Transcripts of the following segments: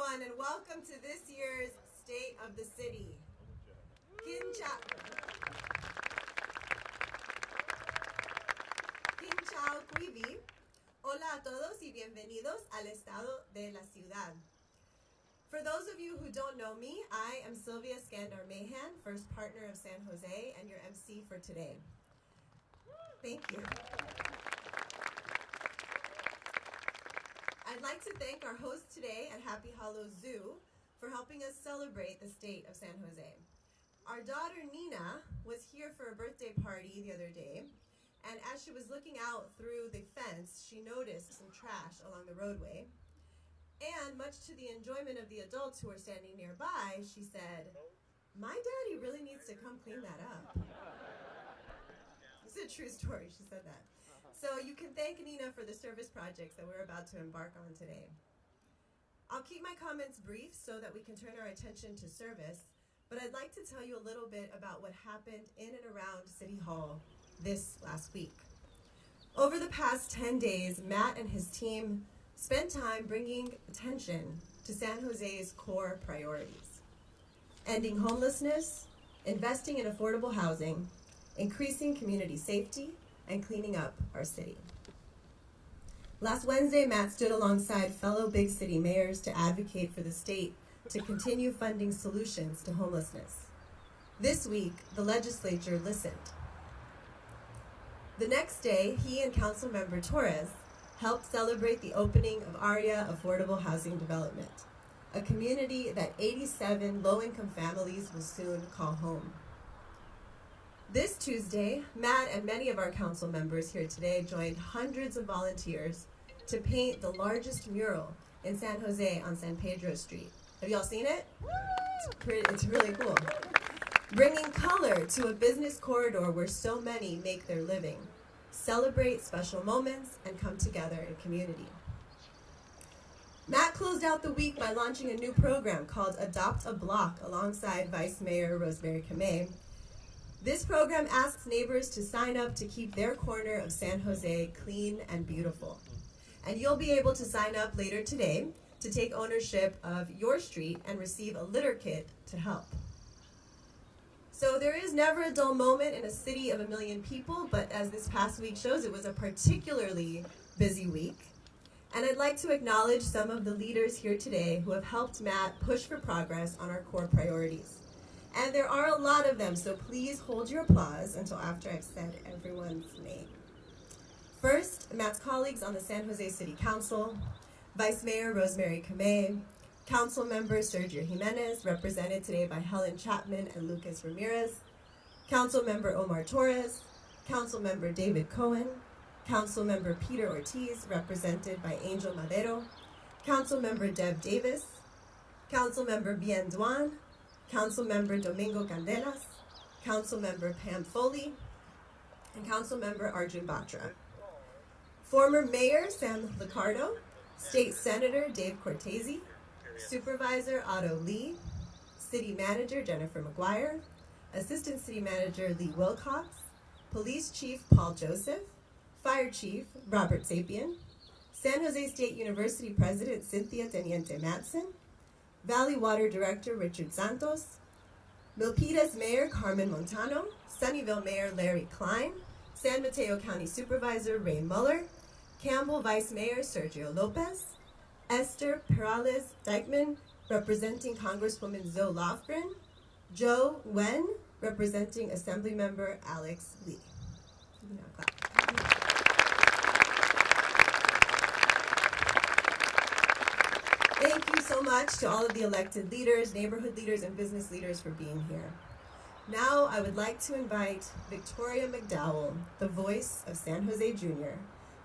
everyone, and welcome to this year's State of the City. Kinchao Quivi. Hola a todos y bienvenidos al Estado de la Ciudad. For those of you who don't know me, I am Sylvia Skandar-Mahan, first partner of San Jose and your MC for today. Thank you. I'd like to thank our host today at Happy Hollow Zoo for helping us celebrate the state of San Jose. Our daughter Nina was here for a birthday party the other day, and as she was looking out through the fence, she noticed some trash along the roadway. And much to the enjoyment of the adults who were standing nearby, she said, "My daddy really needs to come clean that up." It's a true story, she said that. So you can thank Nina for the service projects that we're about to embark on today. I'll keep my comments brief so that we can turn our attention to service, but I'd like to tell you a little bit about what happened in and around City Hall this last week. Over the past 10 days, Matt and his team spent time bringing attention to San Jose's core priorities: ending homelessness, investing in affordable housing, increasing community safety, and cleaning up our city. Last Wednesday, Matt stood alongside fellow big city mayors to advocate for the state to continue funding solutions to homelessness. This week, the legislature listened. The next day, he and Councilmember Torres helped celebrate the opening of ARIA Affordable Housing Development, a community that 87 low-income families will soon call home. This Tuesday, Matt and many of our council members here today joined hundreds of volunteers to paint the largest mural in San Jose on San Pedro Street. Have y'all seen it? It's really cool. Bringing color to a business corridor where so many make their living, celebrate special moments, and come together in community. Matt closed out the week by launching a new program called Adopt a Block alongside Vice Mayor Rosemary Kamei. This program asks neighbors to sign up to keep their corner of San Jose clean and beautiful. And you'll be able to sign up later today to take ownership of your street and receive a litter kit to help. So there is never a dull moment in a city of 1 million people, but as this past week shows, it was a particularly busy week. And I'd like to acknowledge some of the leaders here today who have helped Matt push for progress on our core priorities. And there are a lot of them, so please hold your applause until after I've said everyone's name. First, Matt's colleagues on the San Jose City Council, Vice Mayor Rosemary Kamei, Council Member Sergio Jimenez, represented today by Helen Chapman and Lucas Ramirez, Council Member Omar Torres, Council Member David Cohen, Council Member Peter Ortiz, represented by Angel Madero, Council Member Deb Davis, Council Member Bien Duan, Council Member Domingo Candelas, Council Member Pam Foley, and Council Member Arjun Batra. Former Mayor Sam Liccardo, State Senator Dave Cortese, Supervisor Otto Lee, City Manager Jennifer McGuire, Assistant City Manager Lee Wilcox, Police Chief Paul Joseph, Fire Chief Robert Sapien, San Jose State University President Cynthia Teniente Matson, Valley Water Director Richard Santos, Milpitas Mayor Carmen Montano, Sunnyvale Mayor Larry Klein, San Mateo County Supervisor Ray Muller, Campbell Vice Mayor Sergio Lopez, Esther Perales Dykeman, representing Congresswoman Zoe Lofgren, Joe Wen, representing Assemblymember Alex Lee. Thank you so much to all of the elected leaders, neighborhood leaders, and business leaders for being here. Now I would like to invite Victoria McDowell, the voice of San Jose Jr.,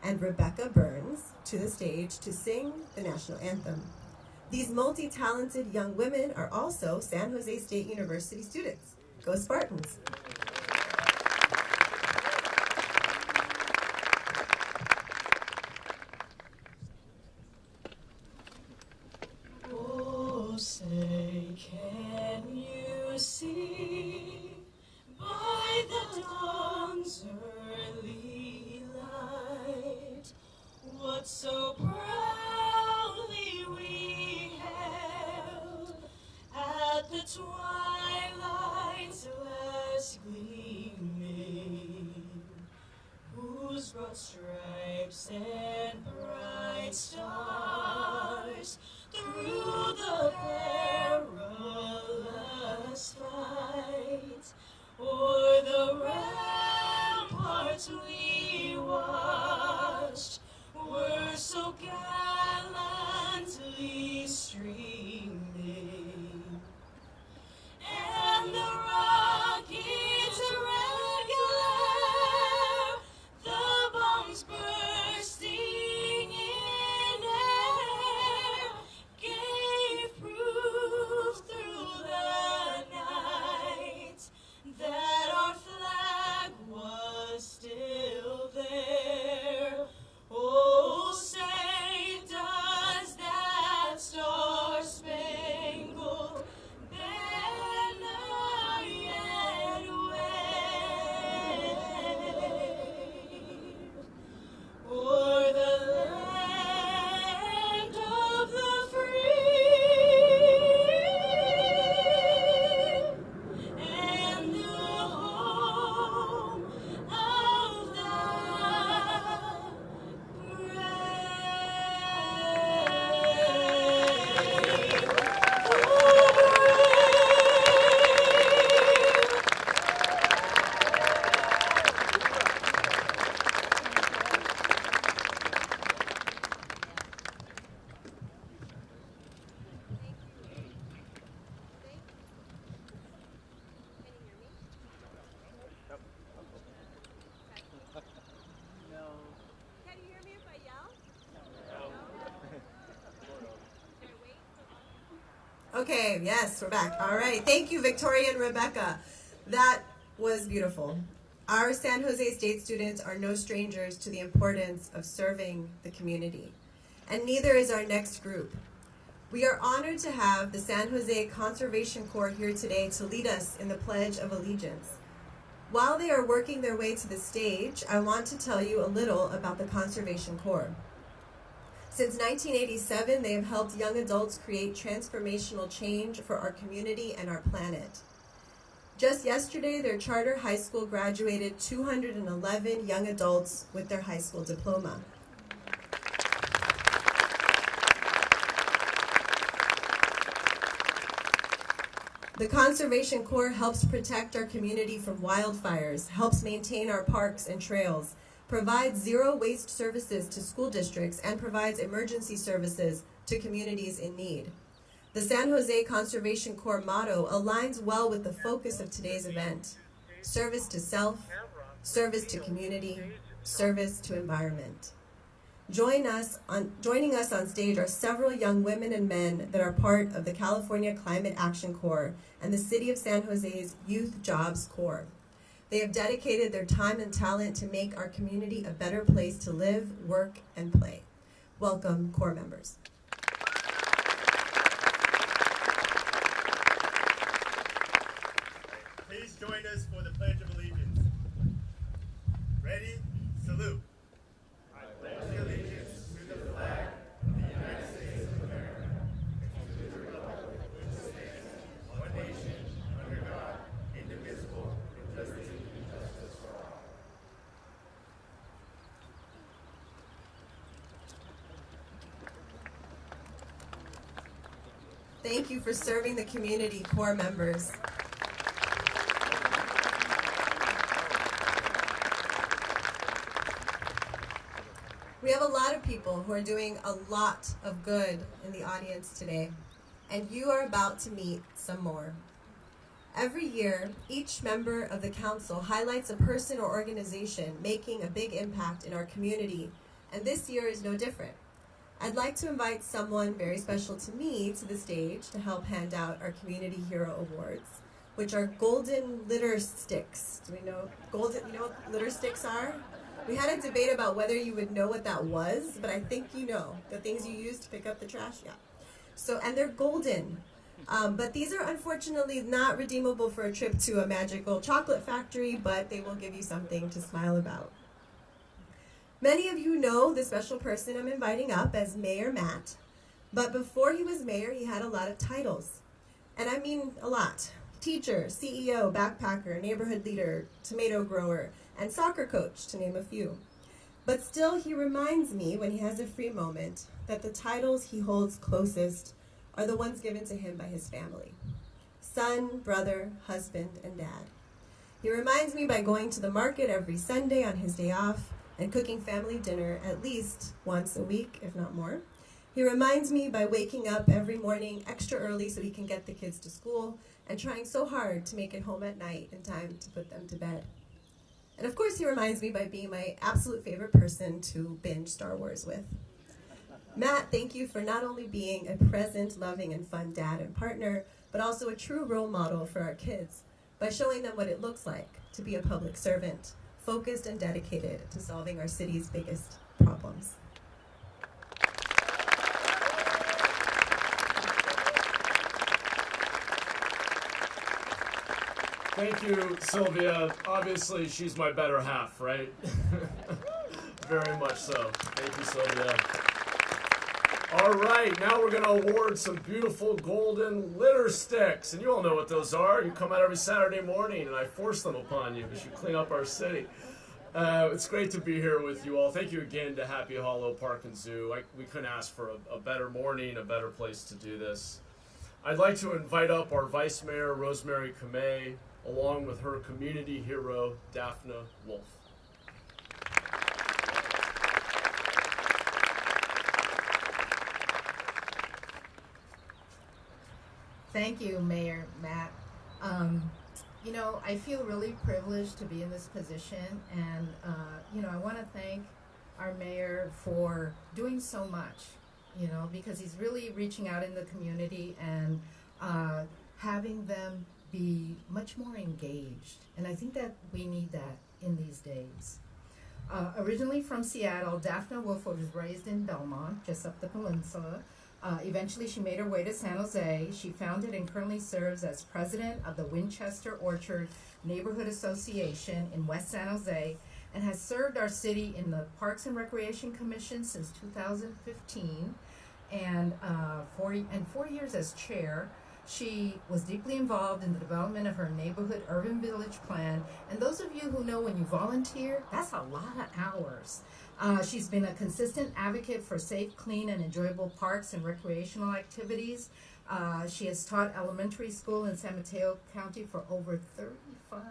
and Rebecca Burns to the stage to sing the national anthem. These multi-talented young women are also San Jose State University students. Go Spartans! Oh, say, can you see by the dawn's early light what so proudly we had the twilight's last gleaming, whose broad stripes and bright stars through the perilous fight o'er the ramparts we watched were so gallantly streaming, and the rockets regular, the bombs bursting in air, gave proof through the night that our flag was still there. Oh, say does that star-spangled banner yet wave o'er the land of the free and the home of the Can you hear me if I yell? Okay, yes, we're back. All right. Thank you, Victoria and Rebecca. That was beautiful. Our San Jose State students are no strangers to the importance of serving the community, and neither is our next group. We are honored to have the San Jose Conservation Corps here today to lead us in the Pledge of Allegiance. While they are working their way to the stage, I want to tell you a little about the Conservation Corps. Since 1987, they have helped young adults create transformational change for our community and our planet. Just yesterday, their charter high school graduated 211 young adults with their high school diploma. The Conservation Corps helps protect our community from wildfires, helps maintain our parks and trails, provides zero waste services to school districts, and provides emergency services to communities in need. The San Jose Conservation Corps motto aligns well with the focus of today's event: service to self, service to community, service to environment. Joining us on stage are several young women and men that are part of the California Climate Action Corps and the City of San Jose's Youth Jobs Corps. They have dedicated their time and talent to make our community a better place to live, work, and play. Welcome, Corps members. Please join us for the Pledge of Allegiance. Ready? Salute. I pledge allegiance to the flag of the United States of America and to the republic which stands one nation under God, indivisible, with liberty and justice for all. Thank you for serving the community, Corps members. We have a lot of people who are doing a lot of good in the audience today, and you are about to meet some more. Every year, each member of the council highlights a person or organization making a big impact in our community, and this year is no different. I'd like to invite someone very special to me to the stage to help hand out our Community Hero Awards, which are golden litter sticks. Do we know you know what litter sticks are? We had a debate about whether you would know what that was, but I think you know. The things you use to pick up the trash, yeah. So, and they're golden. But these are unfortunately not redeemable for a trip to a magical chocolate factory, but they will give you something to smile about. Many of you know the special person I'm inviting up as Mayor Matt, but before he was mayor, he had a lot of titles. And I mean a lot. Teacher, CEO, backpacker, neighborhood leader, tomato grower, and soccer coach, to name a few. But still, he reminds me, when he has a free moment, that the titles he holds closest are the ones given to him by his family. Son, brother, husband, and dad. He reminds me by going to the market every Sunday on his day off and cooking family dinner at least once a week, if not more. He reminds me by waking up every morning extra early so he can get the kids to school and trying so hard to make it home at night in time to put them to bed. And of course, he reminds me by being my absolute favorite person to binge Star Wars with. Matt, thank you for not only being a present, loving, and fun dad and partner, but also a true role model for our kids by showing them what it looks like to be a public servant, focused and dedicated to solving our city's biggest problems. Thank you, Sylvia. Obviously, she's my better half, right? Very much so. Thank you, Sylvia. All right, now we're going to award some beautiful golden litter sticks. And you all know what those are. You come out every Saturday morning, and I force them upon you as you clean up our city. It's great to be here with you all. Thank you again to Happy Hollow Park and Zoo. We couldn't ask for a better morning, a better place to do this. I'd like to invite up our Vice Mayor, Rosemary Kamei, along with her community hero, Daphne Wolf. Thank you, Mayor Matt. You know, I feel really privileged to be in this position, and you know, I want to thank our mayor for doing so much, you know, because he's really reaching out in the community and having them be much more engaged. And I think that we need that in these days. Originally from Seattle, Daphne Wolf was raised in Belmont, just up the peninsula. Eventually, she made her way to San Jose. She founded and currently serves as president of the Winchester Orchard Neighborhood Association in West San Jose, and has served our city in the Parks and Recreation Commission since 2015, and 4 years as chair. She was deeply involved in the development of her neighborhood urban village plan. And those of you who know, when you volunteer, that's a lot of hours. She's been a consistent advocate for safe, clean, and enjoyable parks and recreational activities. She has taught elementary school in San Mateo County for over 35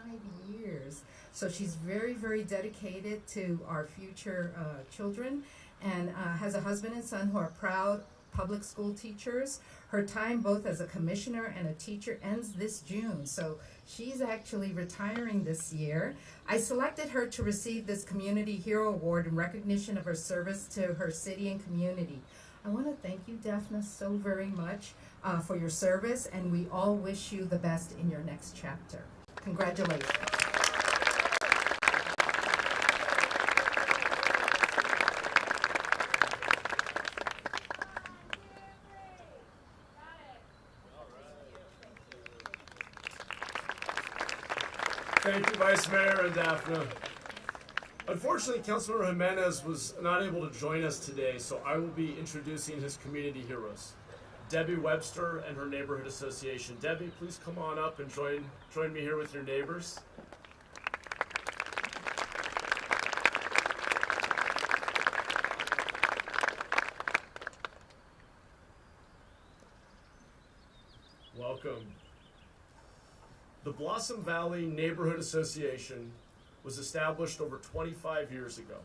years. So she's very, very dedicated to our future children, and has a husband and son who are proud public school teachers. Her time both as a commissioner and a teacher ends this June, so she's actually retiring this year. I selected her to receive this Community Hero Award in recognition of her service to her city and community. I want to thank you, Daphne, so very much for your service, and we all wish you the best in your next chapter. Congratulations. Thank you, Vice Mayor and Daphne. Unfortunately, Councilmember Jimenez was not able to join us today, so I will be introducing his community heroes, Debbie Webster and her neighborhood association. Debbie, please come on up and join me here with your neighbors. Welcome. The Blossom Valley Neighborhood Association was established over 25 years ago.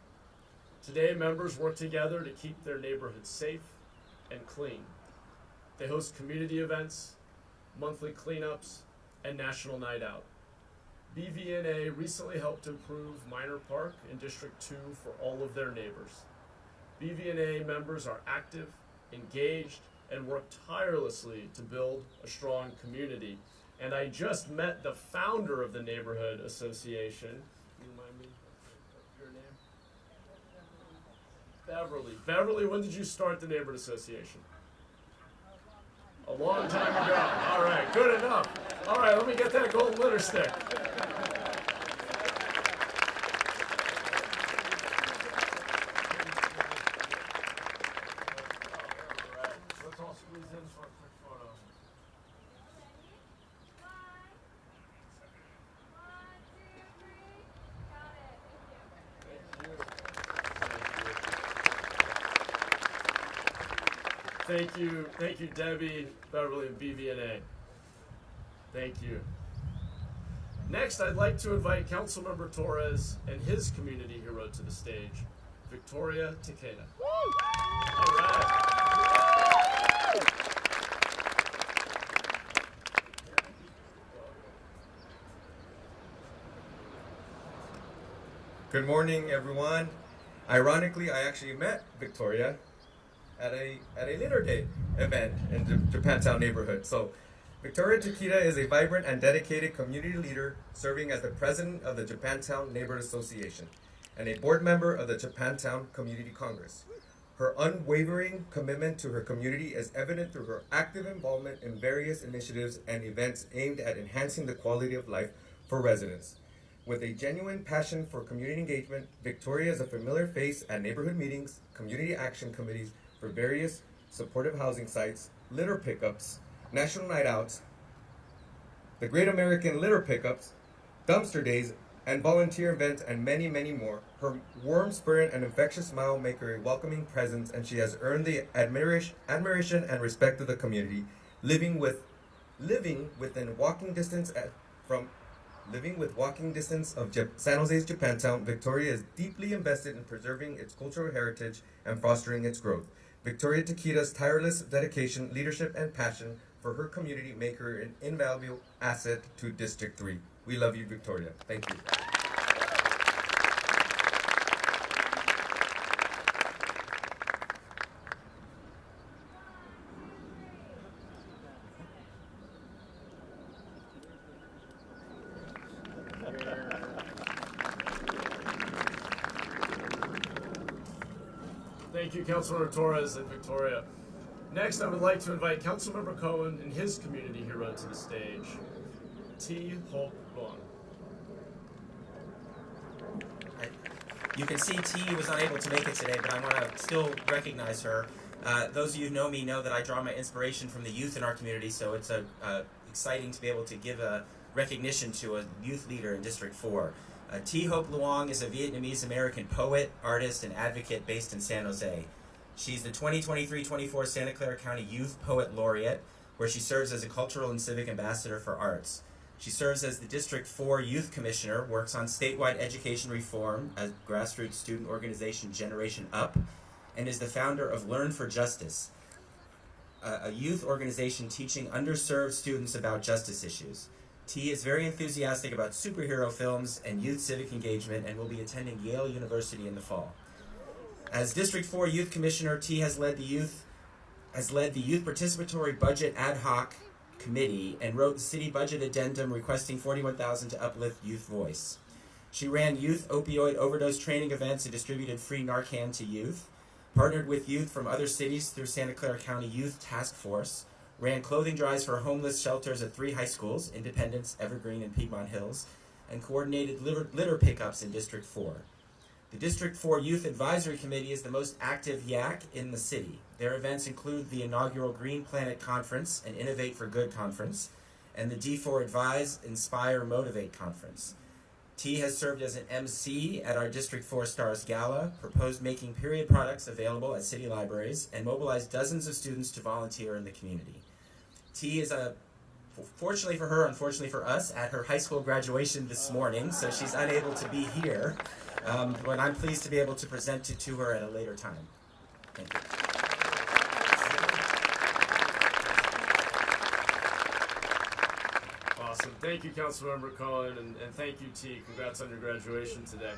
Today, members work together to keep their neighborhoods safe and clean. They host community events, monthly cleanups, and National Night Out. BVNA recently helped improve Minor Park in District 2 for all of their neighbors. BVNA members are active, engaged, and work tirelessly to build a strong community. And I just met the founder of the Neighborhood Association. Can you remind me of your name? Beverly. Beverly, when did you start the Neighborhood Association? A long time ago. All right, good enough. All right, let me get that golden litter stick. Let's all squeeze in for a quick photo. Thank you, Debbie, Beverly, and BVNA. Thank you. Next, I'd like to invite Councilmember Torres and his community hero to the stage, Victoria Takeda. All right. Good morning, everyone. Ironically, I actually met Victoria at a Litter Day event in the Japantown neighborhood. So, Victoria Takeda is a vibrant and dedicated community leader serving as the president of the Japantown Neighborhood Association and a board member of the Japantown Community Congress. Her unwavering commitment to her community is evident through her active involvement in various initiatives and events aimed at enhancing the quality of life for residents. With a genuine passion for community engagement, Victoria is a familiar face at neighborhood meetings, community action committees for various supportive housing sites, litter pickups, national night outs, the Great American Litter Pickups, dumpster days, and volunteer events, and many, many more. Her warm spirit and infectious smile make her a welcoming presence, and she has earned the admiration and respect of the community. Living within walking distance of San Jose's Japantown, Victoria is deeply invested in preserving its cultural heritage and fostering its growth. Victoria Takeda's tireless dedication, leadership, and passion for her community make her an invaluable asset to District 3. We love you, Victoria. Thank you. Thank you, Councilmember Torres and Victoria. Next, I would like to invite Councilmember Cohen and his community hero to the stage, T. Hope Long. You can see T was unable to make it today, but I want to still recognize her. Those of you who know me know that I draw my inspiration from the youth in our community, so it's exciting to be able to give a recognition to a youth leader in District 4. T. Hope Luong is a Vietnamese-American poet, artist, and advocate based in San Jose. She's the 2023-24 Santa Clara County Youth Poet Laureate, where she serves as a cultural and civic ambassador for arts. She serves as the District 4 Youth Commissioner, works on statewide education reform as grassroots student organization Generation Up, and is the founder of Learn for Justice, a youth organization teaching underserved students about justice issues. T is very enthusiastic about superhero films and youth civic engagement and will be attending Yale University in the fall. As District 4 Youth Commissioner, T has led the youth participatory budget ad hoc committee and wrote the city budget addendum requesting $41,000 to uplift youth voice. She ran youth opioid overdose training events and distributed free Narcan to youth, partnered with youth from other cities through Santa Clara County Youth Task Force, ran clothing drives for homeless shelters at 3 high schools, Independence, Evergreen, and Piedmont Hills, and coordinated litter pickups in District 4. The District 4 Youth Advisory Committee is the most active YAC in the city. Their events include the inaugural Green Planet Conference and Innovate for Good Conference, and the D4 Advise, Inspire, Motivate Conference. T has served as an MC at our District 4 Stars Gala, proposed making period products available at city libraries, and mobilized dozens of students to volunteer in the community. T is fortunately for her, unfortunately for us, at her high school graduation this morning, so she's unable to be here, but I'm pleased to be able to present it to her at a later time. Thank you. Awesome. Thank you, Councilmember Cohen, and thank you, T. Congrats on your graduation today.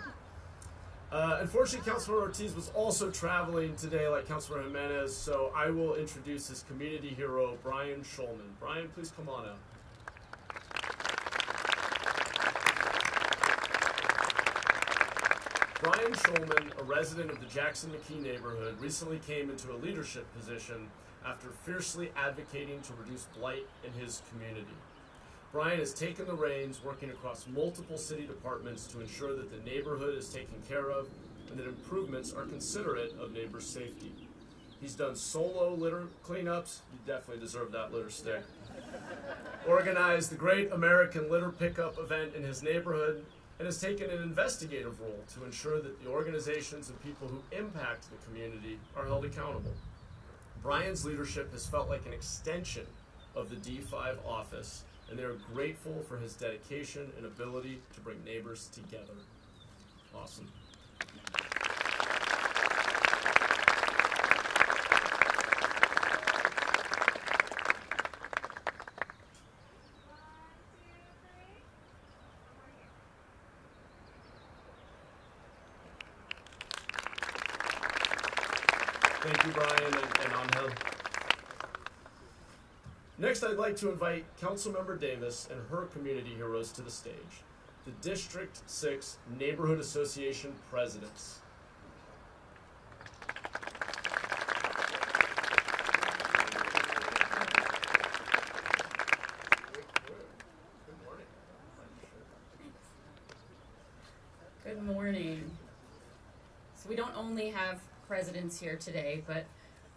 Unfortunately, Councilmember Ortiz was also traveling today like Councilmember Jimenez, so I will introduce his community hero, Brian Schulman. Brian, please come on out. Brian Schulman, a resident of the Jackson McKee neighborhood, recently came into a leadership position after fiercely advocating to reduce blight in his community. Brian has taken the reins, working across multiple city departments to ensure that the neighborhood is taken care of and that improvements are considerate of neighbor safety. He's done solo litter cleanups. You definitely deserve that litter stick. Organized the Great American Litter Pickup event in his neighborhood, and has taken an investigative role to ensure that the organizations and people who impact the community are held accountable. Brian's leadership has felt like an extension of the D5 office, and they are grateful for his dedication and ability to bring neighbors together. Awesome. Thank you, Brian and Angel. Next, I'd like to invite Councilmember Davis and her community heroes to the stage, the District 6 Neighborhood Association presidents. Good morning. So we don't only have presidents here today, but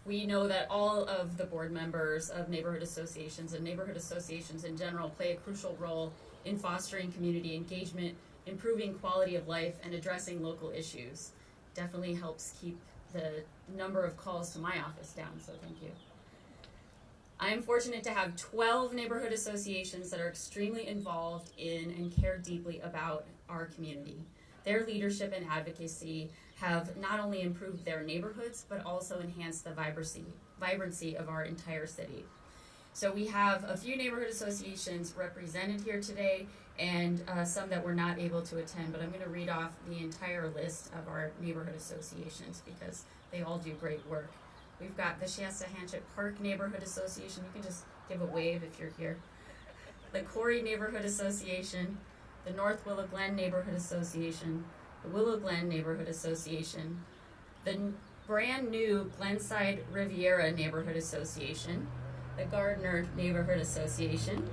we know that all of the board members of neighborhood associations and neighborhood associations in general play a crucial role in fostering community engagement, improving quality of life, and addressing local issues. Definitely helps keep the number of calls to my office down, so thank you. I am fortunate to have 12 neighborhood associations that are extremely involved in and care deeply about our community. Their leadership and advocacy have not only improved their neighborhoods, but also enhanced the vibrancy of our entire city. So we have a few neighborhood associations represented here today, and some that were not able to attend, but I'm going to read off the entire list of our neighborhood associations because they all do great work. We've got the Shasta-Hanchett Park Neighborhood Association. You can just give a wave if you're here. The Corey Neighborhood Association, the North Willow Glen Neighborhood Association, the Willow Glen Neighborhood Association, the brand new Glenside Riviera Neighborhood Association, the Gardner Neighborhood Association,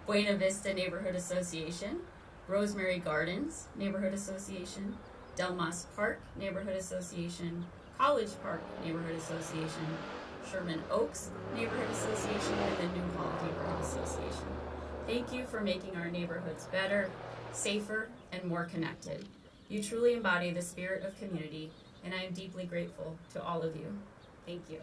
Buena Vista Neighborhood Association, Rosemary Gardens Neighborhood Association, Del Mas Park Neighborhood Association, College Park Neighborhood Association, Sherman Oaks Neighborhood Association, and the Newhall Neighborhood Association. Thank you for making our neighborhoods better, safer, and more connected. You truly embody the spirit of community, and I am deeply grateful to all of you. Thank you.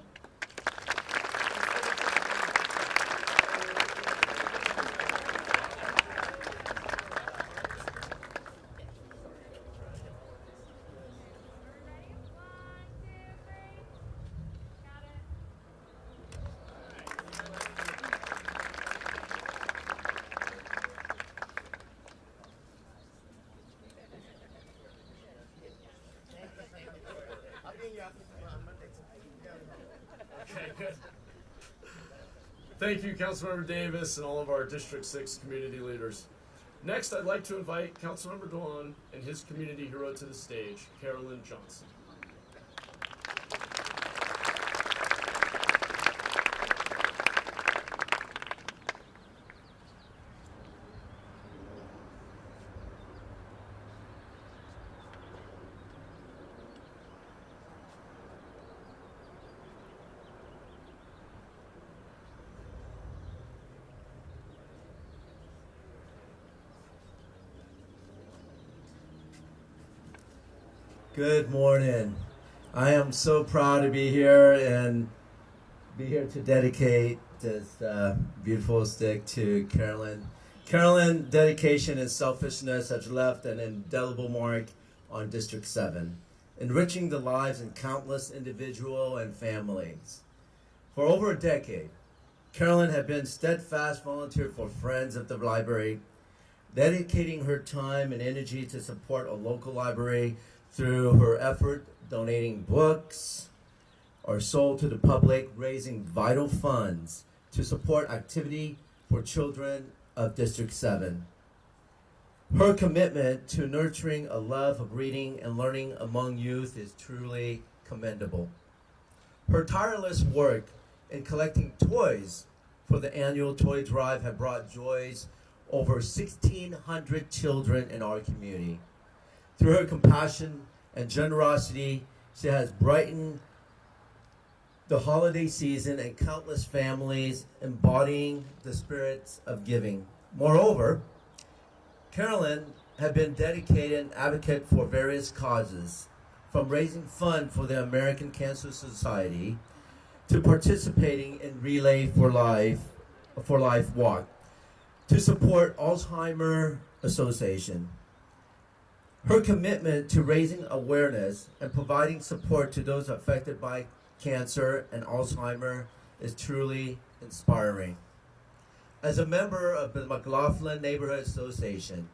Okay, good. Thank you, Councilmember Davis and all of our District 6 community leaders. Next, I'd like to invite Councilmember Dwan and his community hero to the stage, Carolyn Johnson. Good morning. I am so proud to be here and be here to dedicate this beautiful stick to Carolyn. Carolyn's dedication and selfishness has left an indelible mark on District 7, enriching the lives of countless individuals and families. For over a decade, Carolyn had been steadfast volunteer for Friends of the Library, dedicating her time and energy to support a local library through her effort donating books or sold to the public, raising vital funds to support activity for children of District 7. Her commitment to nurturing a love of reading and learning among youth is truly commendable. Her tireless work in collecting toys for the annual toy drive have brought joys over 1,600 children in our community. Through her compassion and generosity, she has brightened the holiday season and countless families, embodying the spirits of giving. Moreover, Carolyn has been dedicated and advocate for various causes, from raising funds for the American Cancer Society to participating in Relay for Life walk to support Alzheimer Association. Her commitment to raising awareness and providing support to those affected by cancer and Alzheimer is truly inspiring. As a member of the McLaughlin Neighborhood Association,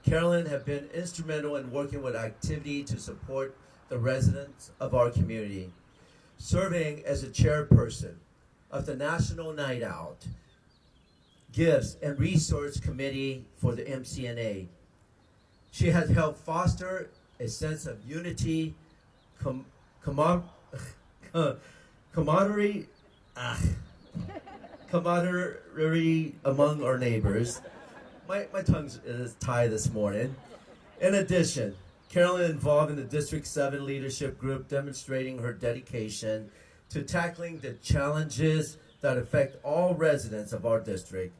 Carolyn has been instrumental in working with activity to support the residents of our community, serving as a chairperson of the National Night Out, Gifts and Resource Committee for the MCNA. She has helped foster a sense of unity, camaraderie among our neighbors. My tongue is tied this morning. In addition, Carolyn involved in the District 7 leadership group, demonstrating her dedication to tackling the challenges that affect all residents of our district.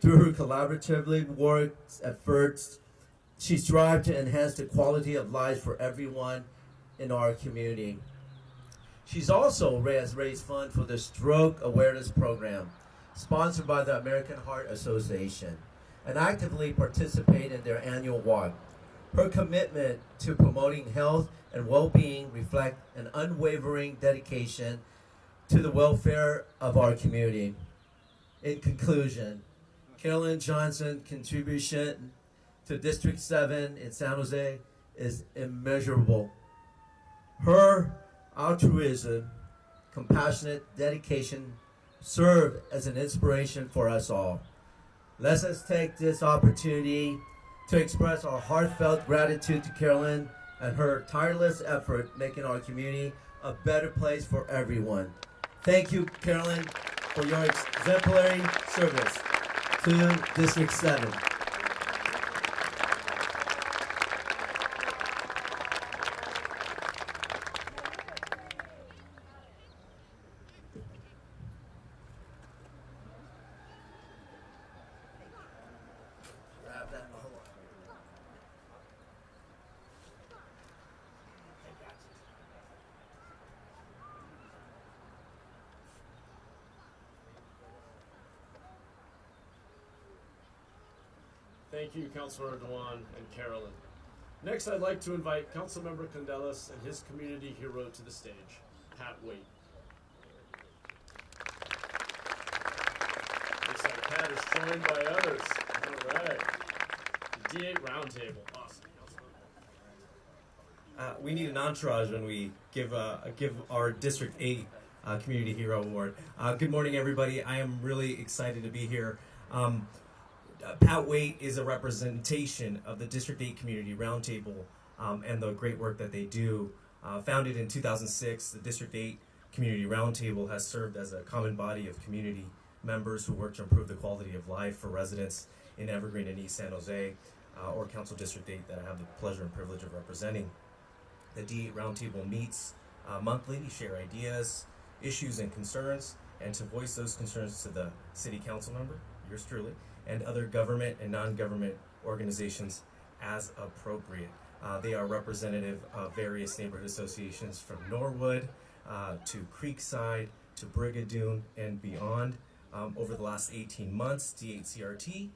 Through her collaborative work efforts, she strived to enhance the quality of life for everyone in our community. She's also raised funds for the Stroke Awareness Program, sponsored by the American Heart Association, and actively participate in their annual walk. Her commitment to promoting health and well-being reflect an unwavering dedication to the welfare of our community. In conclusion, Carolyn Johnson's contribution to District 7 in San Jose is immeasurable. Her altruism, compassionate dedication serve as an inspiration for us all. Let us take this opportunity to express our heartfelt gratitude to Carolyn and her tireless effort making our community a better place for everyone. Thank you, Carolyn, for your exemplary service to District 7. Thank you, Councilmember Dewan and Carolyn. Next, I'd like to invite Councilmember Condelis and his community hero to the stage, Pat Waite. Looks like Pat is joined by others. All right. The D8 Roundtable. Awesome. We need an entourage when we give our District 8 Community Hero Award. Good morning, everybody. I am really excited to be here. Pat Waite is a representation of the District 8 Community Roundtable and the great work that they do. Founded in 2006, the District 8 Community Roundtable has served as a common body of community members who work to improve the quality of life for residents in Evergreen and East San Jose, or Council District 8 that I have the pleasure and privilege of representing. The D8 Roundtable meets monthly to share ideas, issues, and concerns, and to voice those concerns to the City Council member, yours truly, and other government and non-government organizations as appropriate. They are representative of various neighborhood associations from Norwood to Creekside to Brigadoon and beyond. Over the last 18 months, D8CRT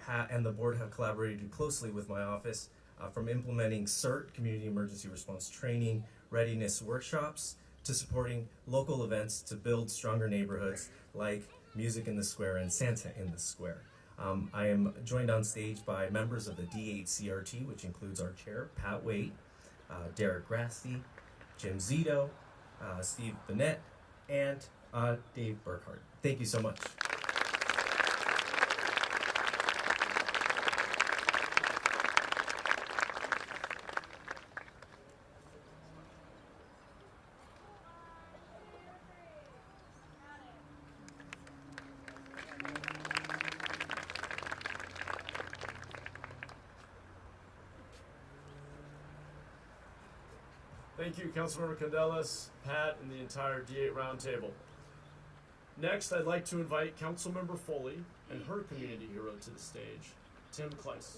and the board have collaborated closely with my office from implementing CERT, Community Emergency Response Training, readiness workshops, to supporting local events to build stronger neighborhoods like Music in the Square and Santa in the Square. I am joined on stage by members of the D8CRT, which includes our chair, Pat Waite, Derek Grasty, Jim Zito, Steve Bennett, and Dave Burkhart. Thank you so much. Thank you, Councilmember Condelis, Pat, and the entire D8 Roundtable. Next, I'd like to invite Councilmember Foley and her community hero to the stage, Tim Kleiss.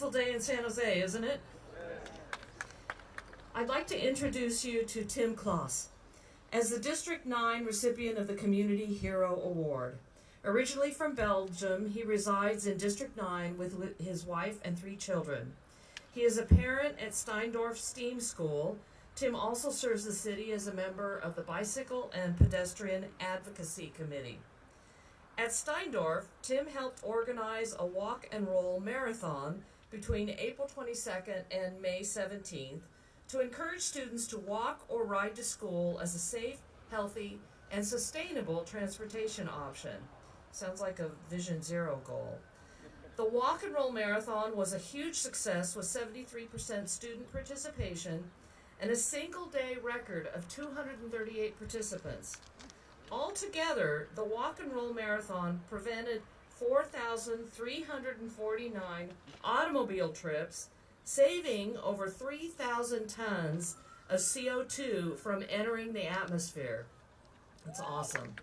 beautiful day in San Jose, isn't it? I'd like to introduce you to Tim Kloss. As the District 9 recipient of the Community Hero Award. Originally from Belgium, he resides in District 9 with his wife and 3 children. He is a parent at Steindorf Steam School. Tim also serves the city as a member of the Bicycle and Pedestrian Advocacy Committee. At Steindorf, Tim helped organize a walk and roll marathon between April 22nd and May 17th to encourage students to walk or ride to school as a safe, healthy, and sustainable transportation option. Sounds like a Vision Zero goal. The Walk and Roll Marathon was a huge success with 73% student participation and a single-day record of 238 participants. Altogether, the Walk and Roll Marathon prevented 4,349 automobile trips, saving over 3,000 tons of CO2 from entering the atmosphere. That's awesome.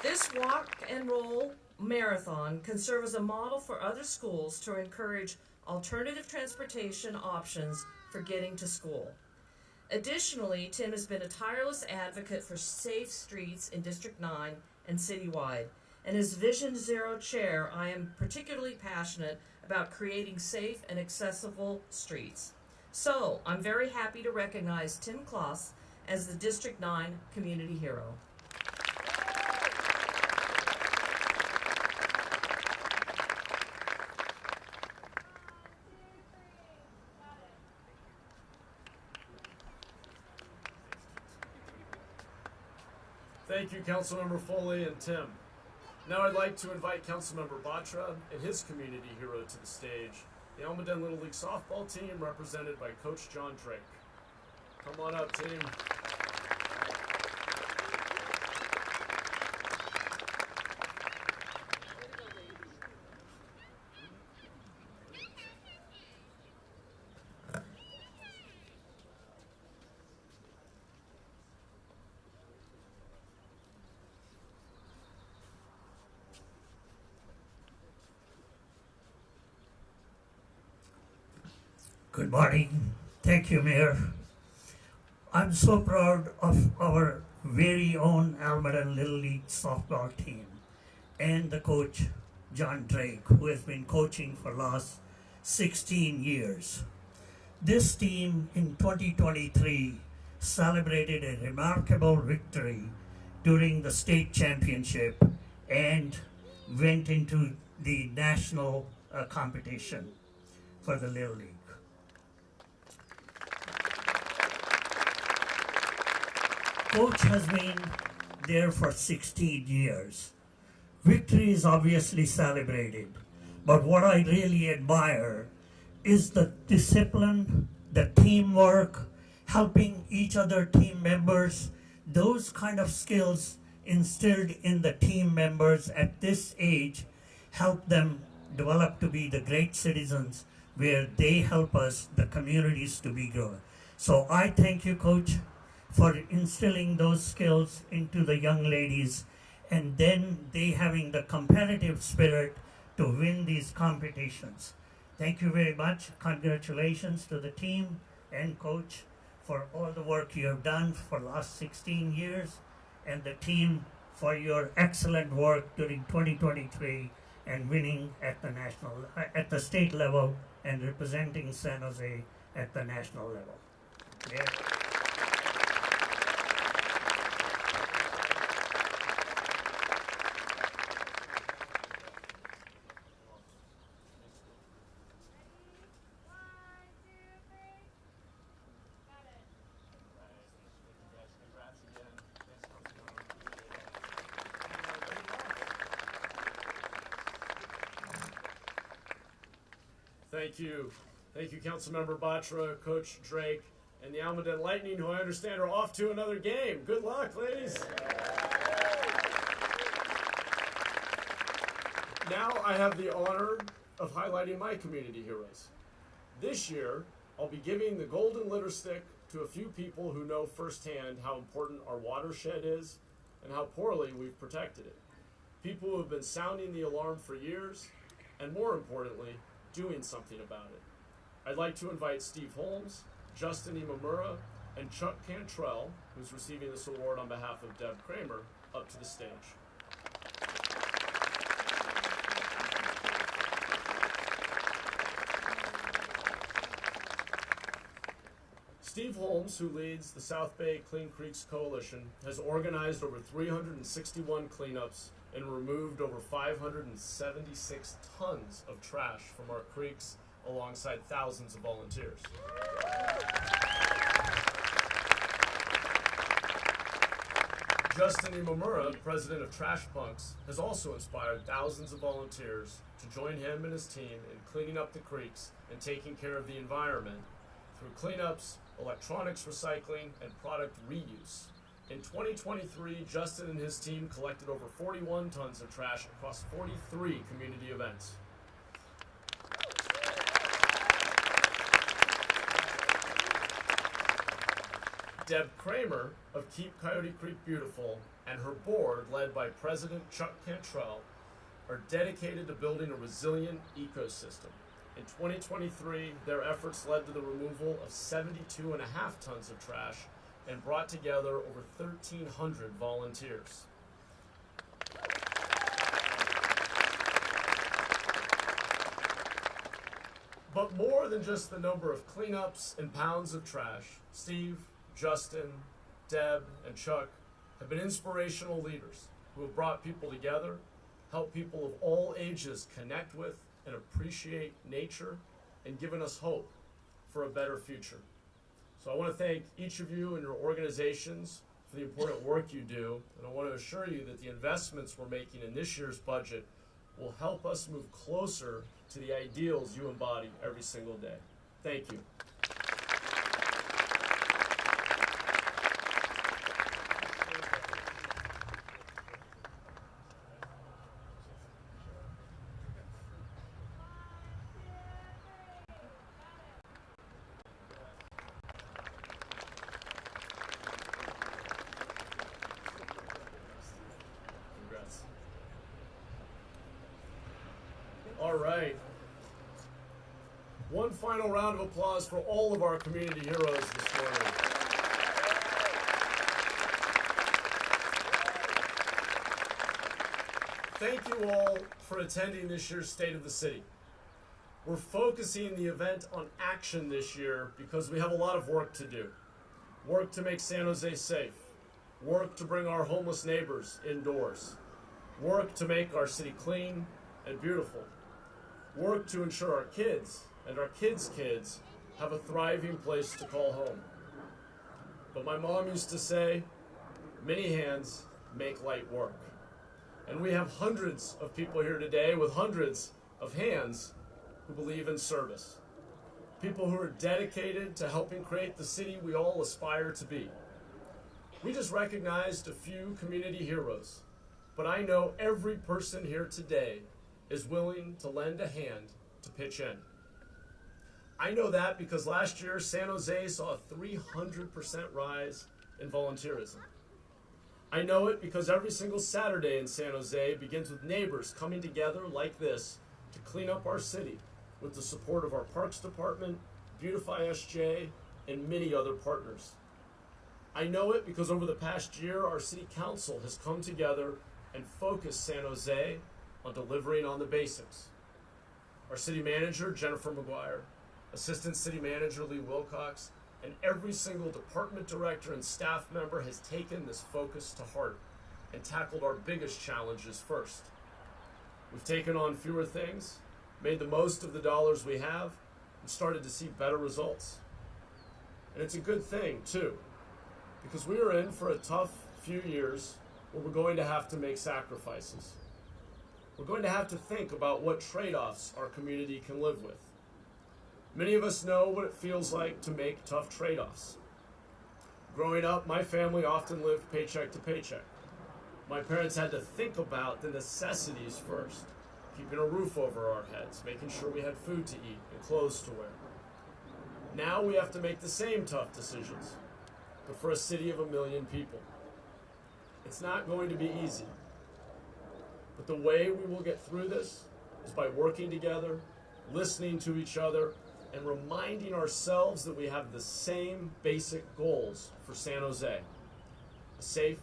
This walk and roll marathon can serve as a model for other schools to encourage alternative transportation options for getting to school. Additionally, Tim has been a tireless advocate for safe streets in District 9 and citywide. And as Vision Zero chair, I am particularly passionate about creating safe and accessible streets. So, I'm very happy to recognize Tim Kloss as the District 9 Community Hero. Thank you, Councilmember Foley and Tim. Now I'd like to invite Councilmember Batra and his community hero to the stage, the Almaden Little League softball team represented by Coach John Drake. Come on up, team. Good morning. Thank you, Mayor. I'm so proud of our very own Almaden Little League softball team and the coach, John Drake, who has been coaching for the last 16 years. This team in 2023 celebrated a remarkable victory during the state championship and went into the national competition for the Little League. Coach has been there for 16 years. Victory is obviously celebrated, but what I really admire is the discipline, the teamwork, helping each other team members, those kind of skills instilled in the team members at this age help them develop to be the great citizens where they help us, the communities, to be grown. So I thank you, Coach, for instilling those skills into the young ladies, and then they having the competitive spirit to win these competitions. Thank you very much. Congratulations to the team and coach for all the work you have done for the last 16 years, and the team for your excellent work during 2023 and winning at the state level and representing San Jose at the national level. Yeah. Thank you. Thank you, Councilmember Batra, Coach Drake, and the Almaden Lightning, who I understand are off to another game. Good luck, ladies. Now I have the honor of highlighting my community heroes. This year, I'll be giving the golden litter stick to a few people who know firsthand how important our watershed is and how poorly we've protected it. People who have been sounding the alarm for years, and more importantly, doing something about it. I'd like to invite Steve Holmes, Justin Imamura, and Chuck Cantrell, who's receiving this award on behalf of Deb Kramer, up to the stage. Steve Holmes, who leads the South Bay Clean Creeks Coalition, has organized over 361 cleanups and removed over 576 tons of trash from our creeks alongside thousands of volunteers. Justin Imamura, president of Trash Punks, has also inspired thousands of volunteers to join him and his team in cleaning up the creeks and taking care of the environment through cleanups, electronics recycling, and product reuse. In 2023, Justin and his team collected over 41 tons of trash across 43 community events. Deb Kramer of Keep Coyote Creek Beautiful and her board, led by President Chuck Cantrell, are dedicated to building a resilient ecosystem. In 2023, their efforts led to the removal of 72.5 tons of trash and brought together over 1,300 volunteers. But more than just the number of cleanups and pounds of trash, Steve, Justin, Deb, and Chuck have been inspirational leaders who have brought people together, helped people of all ages connect with and appreciate nature, and given us hope for a better future. So I want to thank each of you and your organizations for the important work you do, and I want to assure you that the investments we're making in this year's budget will help us move closer to the ideals you embody every single day. Thank you. All right. One final round of applause for all of our community heroes this morning. Thank you all for attending this year's State of the City. We're focusing the event on action this year because we have a lot of work to do. Work to make San Jose safe. Work to bring our homeless neighbors indoors. Work to make our city clean and beautiful. Work to ensure our kids and our kids' kids have a thriving place to call home. But my mom used to say, many hands make light work. And we have hundreds of people here today with hundreds of hands who believe in service. People who are dedicated to helping create the city we all aspire to be. We just recognized a few community heroes, but I know every person here today is willing to lend a hand to pitch in. I know that because last year, San Jose saw a 300% rise in volunteerism. I know it because every single Saturday in San Jose begins with neighbors coming together like this to clean up our city with the support of our Parks Department, Beautify SJ, and many other partners. I know it because over the past year, our City Council has come together and focused San Jose on delivering on the basics. Our City Manager, Jennifer McGuire, Assistant City Manager, Lee Wilcox, and every single department director and staff member has taken this focus to heart and tackled our biggest challenges first. We've taken on fewer things, made the most of the dollars we have, and started to see better results. And it's a good thing, too, because we are in for a tough few years where we're going to have to make sacrifices. We're going to have to think about what trade-offs our community can live with. Many of us know what it feels like to make tough trade-offs. Growing up, my family often lived paycheck to paycheck. My parents had to think about the necessities first, keeping a roof over our heads, making sure we had food to eat and clothes to wear. Now we have to make the same tough decisions, but for a city of 1 million people. It's not going to be easy. But the way we will get through this is by working together, listening to each other, and reminding ourselves that we have the same basic goals for San Jose: a safe,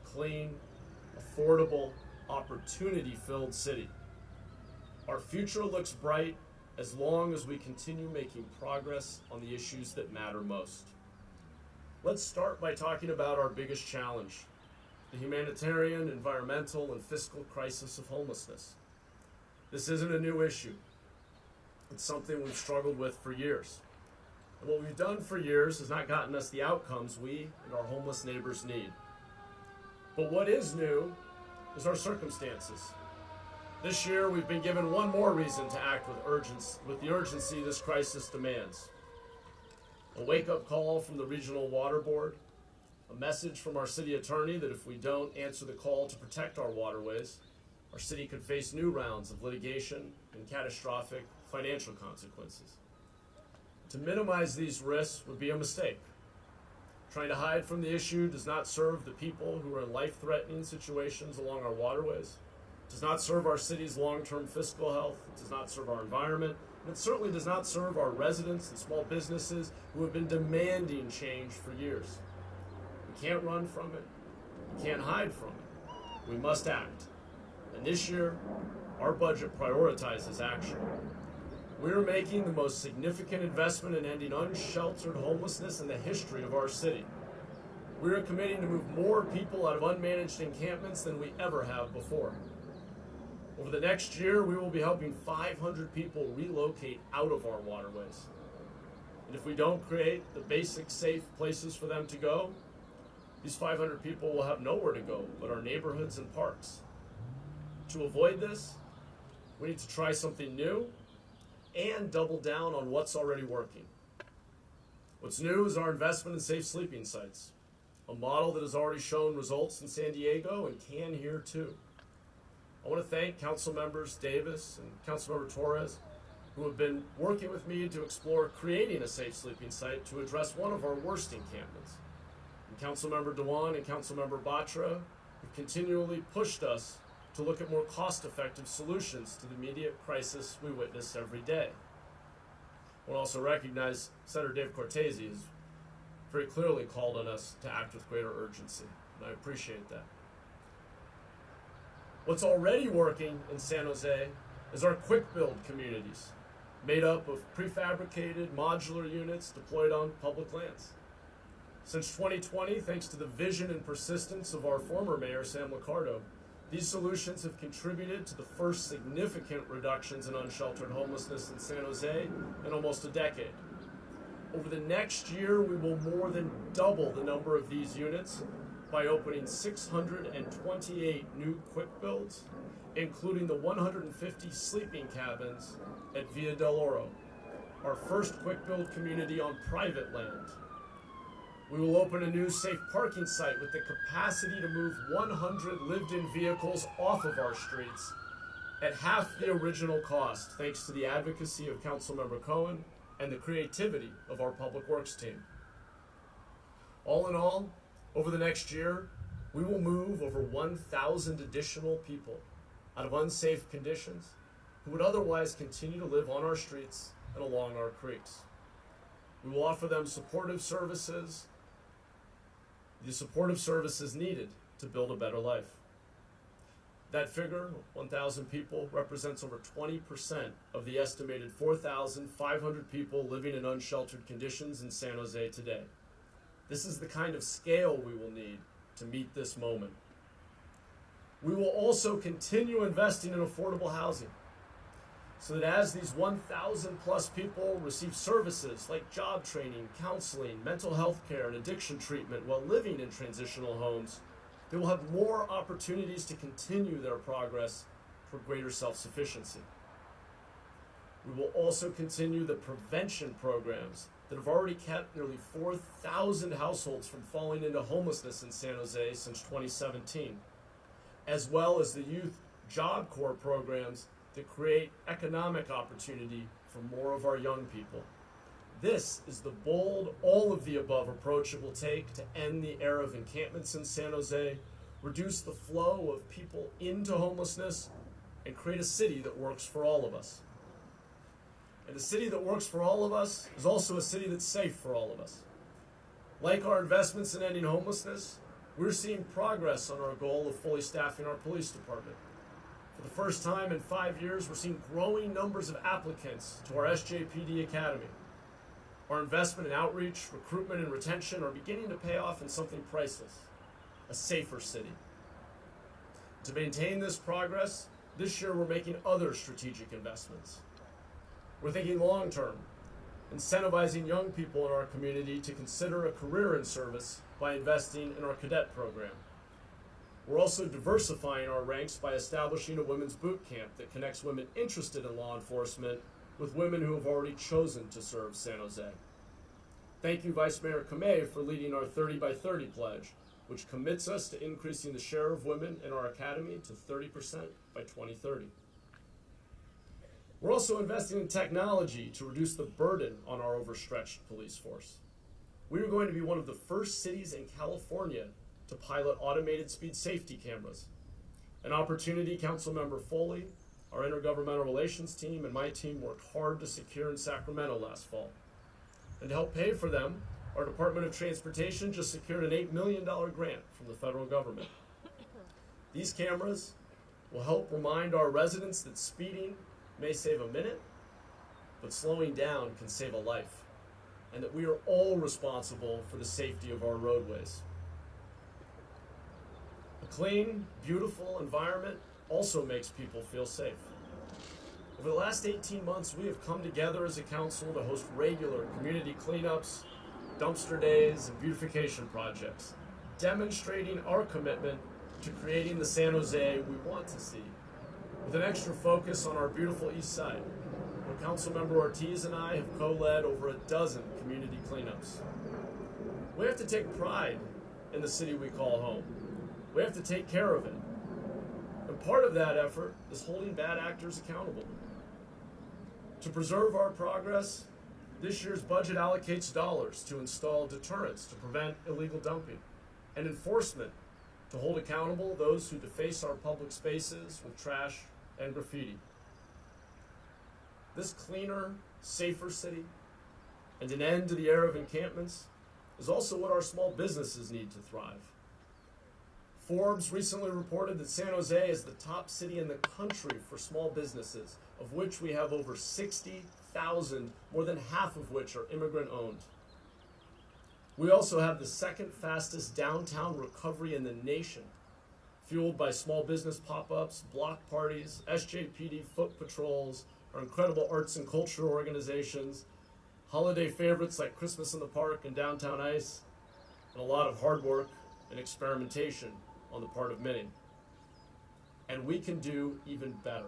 clean, affordable, opportunity-filled city. Our future looks bright as long as we continue making progress on the issues that matter most. Let's start by talking about our biggest challenge: the humanitarian, environmental, and fiscal crisis of homelessness. This isn't a new issue. It's something we've struggled with for years. And what we've done for years has not gotten us the outcomes we and our homeless neighbors need. But what is new is our circumstances. This year, we've been given one more reason to act with the urgency this crisis demands. A wake-up call from the Regional Water Board, a message from our city attorney that if we don't answer the call to protect our waterways, our city could face new rounds of litigation and catastrophic financial consequences. To minimize these risks would be a mistake. Trying to hide from the issue does not serve the people who are in life-threatening situations along our waterways, does not serve our city's long-term fiscal health, it does not serve our environment, and it certainly does not serve our residents and small businesses who have been demanding change for years. We can't run from it. We can't hide from it. We must act. And this year, our budget prioritizes action. We are making the most significant investment in ending unsheltered homelessness in the history of our city. We are committing to move more people out of unmanaged encampments than we ever have before. Over the next year, we will be helping 500 people relocate out of our waterways. And if we don't create the basic safe places for them to go, these 500 people will have nowhere to go but our neighborhoods and parks. To avoid this, we need to try something new and double down on what's already working. What's new is our investment in safe sleeping sites, a model that has already shown results in San Diego and can here too. I want to thank Council Members Davis and Councilmember Torres, who have been working with me to explore creating a safe sleeping site to address one of our worst encampments. And Councilmember Dewan and Councilmember Batra have continually pushed us to look at more cost-effective solutions to the immediate crisis we witness every day. I want to also recognize Senator Dave Cortese, who's very clearly called on us to act with greater urgency, and I appreciate that. What's already working in San Jose is our quick-build communities, made up of prefabricated modular units deployed on public lands. Since 2020, thanks to the vision and persistence of our former mayor, Sam Liccardo, these solutions have contributed to the first significant reductions in unsheltered homelessness in San Jose in almost a decade. Over the next year, we will more than double the number of these units by opening 628 new quick builds, including the 150 sleeping cabins at Villa del Oro, our first quick build community on private land. We will open a new safe parking site with the capacity to move 100 lived-in vehicles off of our streets at half the original cost, thanks to the advocacy of Councilmember Cohen and the creativity of our Public Works team. All in all, over the next year, we will move over 1,000 additional people out of unsafe conditions who would otherwise continue to live on our streets and along our creeks. We will offer them supportive services, the supportive services needed to build a better life. That figure, 1,000 people, represents over 20% of the estimated 4,500 people living in unsheltered conditions in San Jose today. This is the kind of scale we will need to meet this moment. We will also continue investing in affordable housing so that as these 1,000 plus people receive services like job training, counseling, mental health care, and addiction treatment while living in transitional homes, they will have more opportunities to continue their progress toward greater self-sufficiency. We will also continue the prevention programs that have already kept nearly 4,000 households from falling into homelessness in San Jose since 2017, as well as the youth Job Corps programs that create economic opportunity for more of our young people. This is the bold, all-of-the-above approach it will take to end the era of encampments in San Jose, reduce the flow of people into homelessness, and create a city that works for all of us. And a city that works for all of us is also a city that's safe for all of us. Like our investments in ending homelessness, we're seeing progress on our goal of fully staffing our police department. For the first time in 5 years, we're seeing growing numbers of applicants to our SJPD Academy. Our investment in outreach, recruitment, and retention are beginning to pay off in something priceless: a safer city. To maintain this progress, this year we're making other strategic investments. We're thinking long-term, incentivizing young people in our community to consider a career in service by investing in our cadet program. We're also diversifying our ranks by establishing a women's boot camp that connects women interested in law enforcement with women who have already chosen to serve San Jose. Thank you, Vice Mayor Kamei, for leading our 30 by 30 pledge, which commits us to increasing the share of women in our academy to 30% by 2030. We're also investing in technology to reduce the burden on our overstretched police force. We are going to be one of the first cities in California to pilot automated speed safety cameras, an opportunity Councilmember Foley, our intergovernmental relations team, and my team worked hard to secure in Sacramento last fall. And to help pay for them, our Department of Transportation just secured an $8 million grant from the federal government. These cameras will help remind our residents that speeding may save a minute, but slowing down can save a life, and that we are all responsible for the safety of our roadways. A clean, beautiful environment also makes people feel safe. Over the last 18 months, we have come together as a council to host regular community cleanups, dumpster days, and beautification projects, demonstrating our commitment to creating the San Jose we want to see, with an extra focus on our beautiful east side, where Councilmember Ortiz and I have co-led over a dozen community cleanups. We have to take pride in the city we call home. We have to take care of it. And part of that effort is holding bad actors accountable. To preserve our progress, this year's budget allocates dollars to install deterrents to prevent illegal dumping, and enforcement to hold accountable those who deface our public spaces with trash and graffiti. This cleaner, safer city and an end to the era of encampments is also what our small businesses need to thrive. Forbes recently reported that San Jose is the top city in the country for small businesses, of which we have over 60,000, more than half of which are immigrant-owned. We also have the second fastest downtown recovery in the nation, fueled by small business pop-ups, block parties, SJPD foot patrols, our incredible arts and culture organizations, holiday favorites like Christmas in the Park and Downtown Ice, and a lot of hard work and experimentation on the part of many. And we can do even better.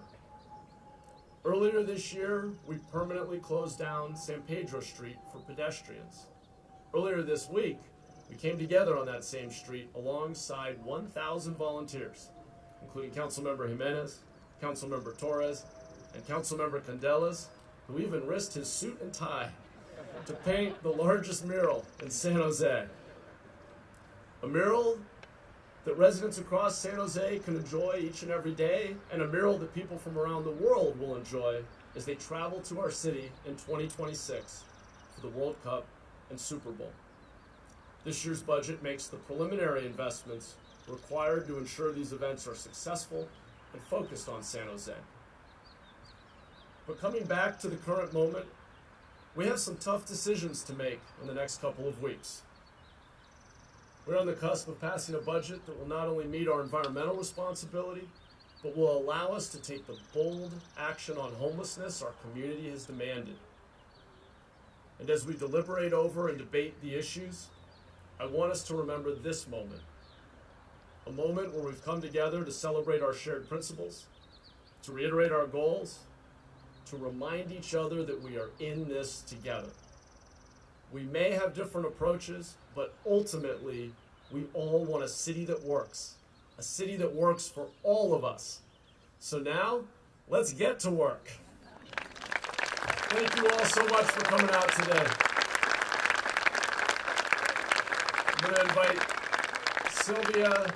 Earlier this year, we permanently closed down San Pedro Street for pedestrians. Earlier this week, we came together on that same street alongside 1,000 volunteers, including Councilmember Jimenez, Councilmember Torres, and Councilmember Candelas, who even risked his suit and tie to paint the largest mural in San Jose. A mural that residents across San Jose can enjoy each and every day, and a mural that people from around the world will enjoy as they travel to our city in 2026 for the World Cup and Super Bowl. This year's budget makes the preliminary investments required to ensure these events are successful and focused on San Jose. But coming back to the current moment, we have some tough decisions to make in the next couple of weeks. We're on the cusp of passing a budget that will not only meet our environmental responsibility, but will allow us to take the bold action on homelessness our community has demanded. And as we deliberate over and debate the issues, I want us to remember this moment. A moment where we've come together to celebrate our shared principles, to reiterate our goals, to remind each other that we are in this together. We may have different approaches, but ultimately, we all want a city that works for all of us. So now, let's get to work. Thank you all so much for coming out today. I'm going to invite Sylvia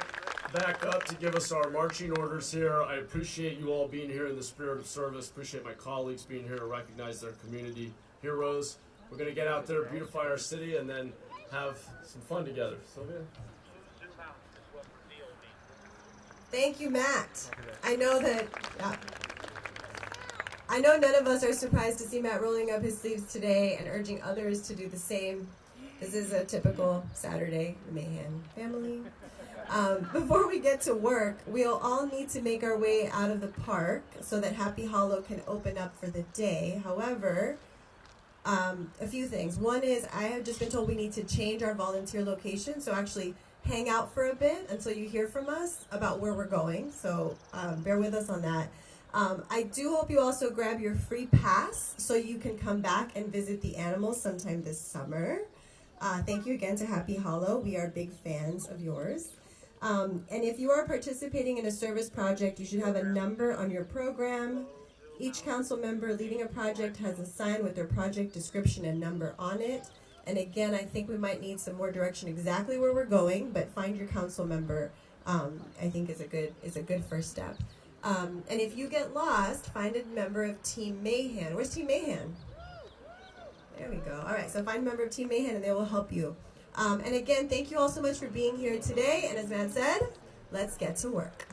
back up to give us our marching orders here. I appreciate you all being here in the spirit of service. Appreciate my colleagues being here to recognize their community heroes. We're going to get out there, beautify our city, and then have some fun together. Sylvia? Thank you, Matt. I know none of us are surprised to see Matt rolling up his sleeves today and urging others to do the same. This is a typical Saturday Mahan family. Before we get to work, we'll all need to make our way out of the park so that Happy Hollow can open up for the day. However, a few things. One is I have just been told we need to change our volunteer location, so actually hang out for a bit until you hear from us about where we're going. So bear with us on that. I do hope you also grab your free pass so you can come back and visit the animals sometime this summer. Thank you again to Happy Hollow. We are big fans of yours. And if you are participating in a service project, you should have a number on your program. Each council member leading a project has a sign with their project description and number on it. And again, I think we might need some more direction exactly where we're going, but find your council member, I think is a good first step. And if you get lost, find a member of Team Mahan. Where's Team Mahan? There we go. All right, so find a member of Team Mahan and they will help you. And again, thank you all so much for being here today. And as Matt said, let's get to work.